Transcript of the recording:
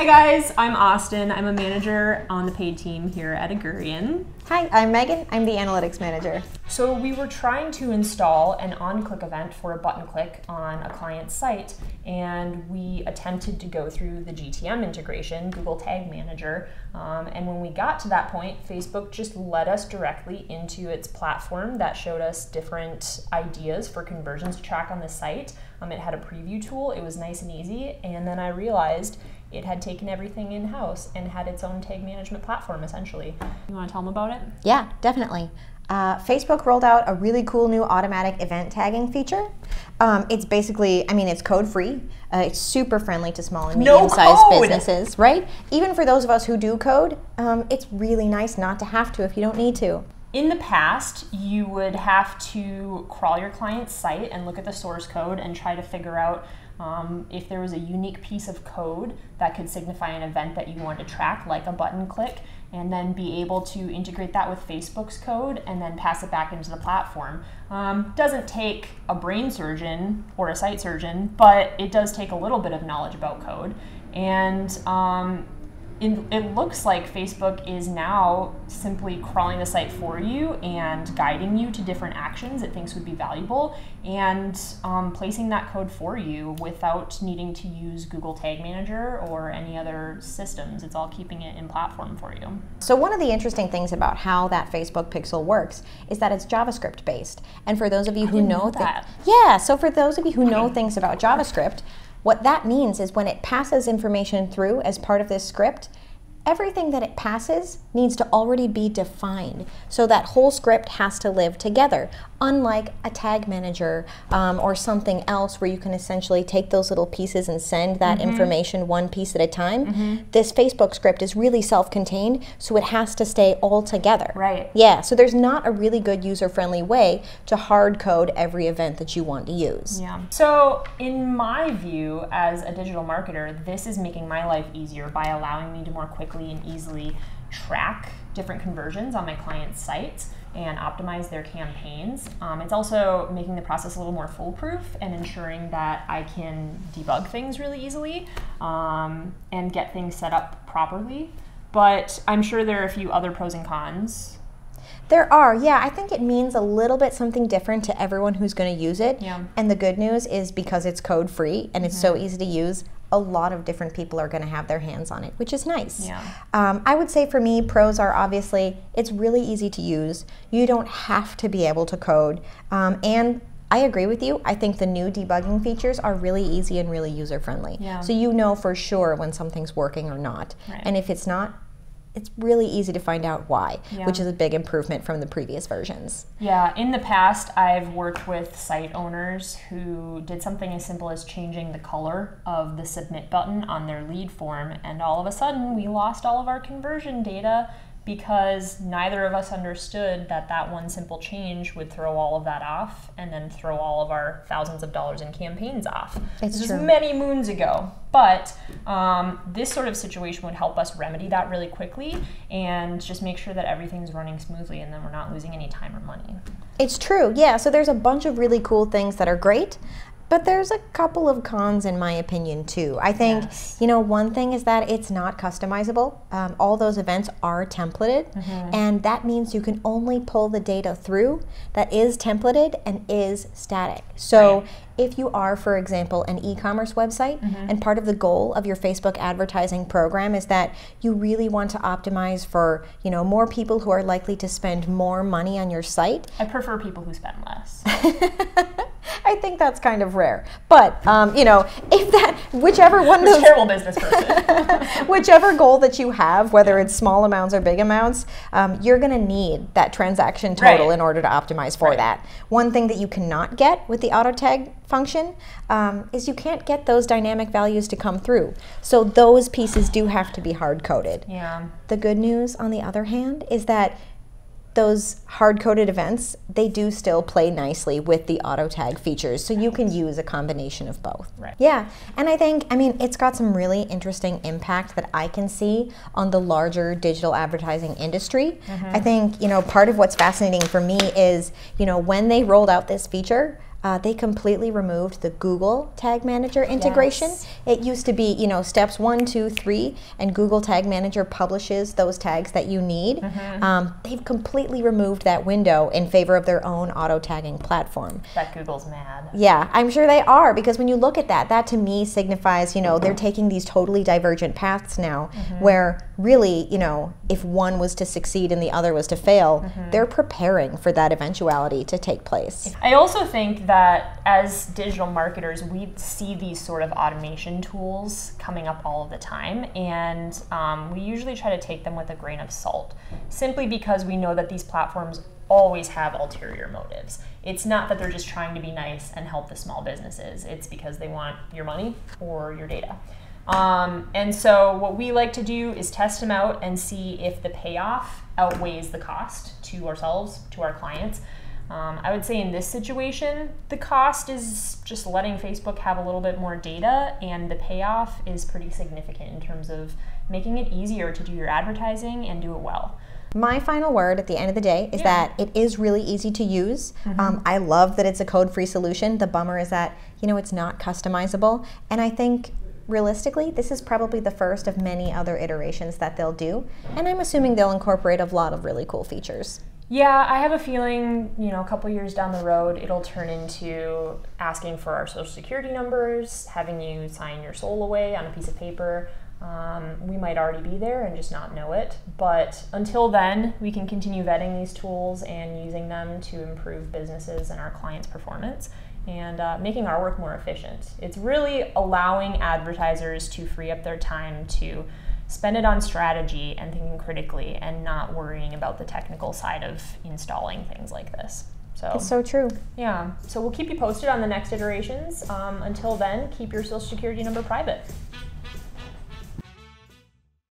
Hi guys, I'm Austin. I'm a manager on the paid team here at Augurian. Hi, I'm Megan. I'm the analytics manager. So we were trying to install an on-click event for a button click on a client's site, and we attempted to go through the GTM integration, Google Tag Manager, and when we got to that point, Facebook just led us directly into its platform that showed us different ideas for conversions to track on the site. It had a preview tool, it was nice and easy, and then I realized it had taken everything in-house and had its own tag management platform, essentially. You want to tell them about it? Yeah, definitely. Facebook rolled out a really cool new automatic event tagging feature. It's basically, it's code-free. It's super friendly to small and medium-sized businesses, right? Even for those of us who do code, it's really nice not to have to if you don't need to. In the past, you would have to crawl your client's site and look at the source code and try to figure out if there was a unique piece of code that could signify an event that you wanted to track, like a button click, and then be able to integrate that with Facebook's code and then pass it back into the platform. Doesn't take a brain surgeon or a site surgeon, but it does take a little bit of knowledge about code. And it looks like Facebook is now simply crawling the site for you and guiding you to different actions it thinks would be valuable and placing that code for you without needing to use Google Tag Manager or any other systems. It's all keeping it in platform for you. So one of the interesting things about how that Facebook pixel works is that it's JavaScript based. And for those of you who know that, so for those of you who know things about JavaScript, what that means is when it passes information through as part of this script, everything that it passes needs to already be defined. So that whole script has to live together, unlike a tag manager or something else where you can essentially take those little pieces and send that information one piece at a time. This Facebook script is really self-contained, so it has to stay all together. Right. Yeah, so there's not a really good user-friendly way to hard code every event that you want to use. Yeah. So in my view, as a digital marketer, this is making my life easier by allowing me to more quickly and easily track different conversions on my client's sites and optimize their campaigns. It's also making the process a little more foolproof and ensuring that I can debug things really easily and get things set up properly. But I'm sure there are a few other pros and cons. There are, yeah. I think it means a little bit something different to everyone who's going to use it. Yeah. And the good news is because it's code free and it's so easy to use, a lot of different people are going to have their hands on it, which is nice. Yeah. I would say for me, pros are obviously it's really easy to use. You don't have to be able to code. And I agree with you. I think the new debugging features are really easy and really user-friendly. Yeah. So you know for sure when something's working or not. Right. And if it's not, it's really easy to find out why, which is a big improvement from the previous versions. Yeah, in the past, I've worked with site owners who did something as simple as changing the color of the submit button on their lead form, and all of a sudden, we lost all of our conversion data because neither of us understood that that one simple change would throw all of that off and then throw all of our thousands of dollars in campaigns off. This was many moons ago, but this sort of situation would help us remedy that really quickly and just make sure that everything's running smoothly and then we're not losing any time or money. It's true, yeah. So there's a bunch of really cool things that are great. But there's a couple of cons in my opinion too. I think, one thing is that it's not customizable. All those events are templated, and that means you can only pull the data through that is templated and is static. So if you are, for example, an e-commerce website, and part of the goal of your Facebook advertising program is that you really want to optimize for, more people who are likely to spend more money on your site. I prefer people who spend less. I think that's kind of rare, but if that whichever one of those terrible business person, whichever goal that you have, whether it's small amounts or big amounts, you're going to need that transaction total in order to optimize for that. One thing that you cannot get with the auto tag function is you can't get those dynamic values to come through. So those pieces do have to be hard coded. Yeah. The good news, on the other hand, is that those hard-coded events, they do still play nicely with the auto tag features, so you can use a combination of both. Right. Yeah, and I think, it's got some really interesting impact that I can see on the larger digital advertising industry. I think, part of what's fascinating for me is, when they rolled out this feature, they completely removed the Google Tag Manager integration. Yes. It used to be, steps 1, 2, 3, and Google Tag Manager publishes those tags that you need. They've completely removed that window in favor of their own auto-tagging platform. That Google's mad. Yeah, I'm sure they are, because when you look at that, that to me signifies, they're taking these totally divergent paths now, where really, if one was to succeed and the other was to fail, they're preparing for that eventuality to take place. I also think that as digital marketers, we see these sort of automation tools coming up all of the time, and we usually try to take them with a grain of salt, simply because we know that these platforms always have ulterior motives. It's not that they're just trying to be nice and help the small businesses. It's because they want your money or your data. And so what we like to do is test them out and see if the payoff outweighs the cost to ourselves, to our clients. I would say in this situation, the cost is just letting Facebook have a little bit more data, and the payoff is pretty significant in terms of making it easier to do your advertising and do it well. My final word at the end of the day is that it is really easy to use. I love that it's a code-free solution. The bummer is that, it's not customizable. And I think realistically, this is probably the first of many other iterations that they'll do. And I'm assuming they'll incorporate a lot of really cool features. Yeah, I have a feeling, a couple years down the road, it'll turn into asking for our social security numbers, having you sign your soul away on a piece of paper. We might already be there and just not know it. But until then, we can continue vetting these tools and using them to improve businesses and our clients' performance, and making our work more efficient. It's really allowing advertisers to free up their time to spend it on strategy and thinking critically, and not worrying about the technical side of installing things like this. So it's so true. Yeah, so we'll keep you posted on the next iterations. Until then, keep your social security number private.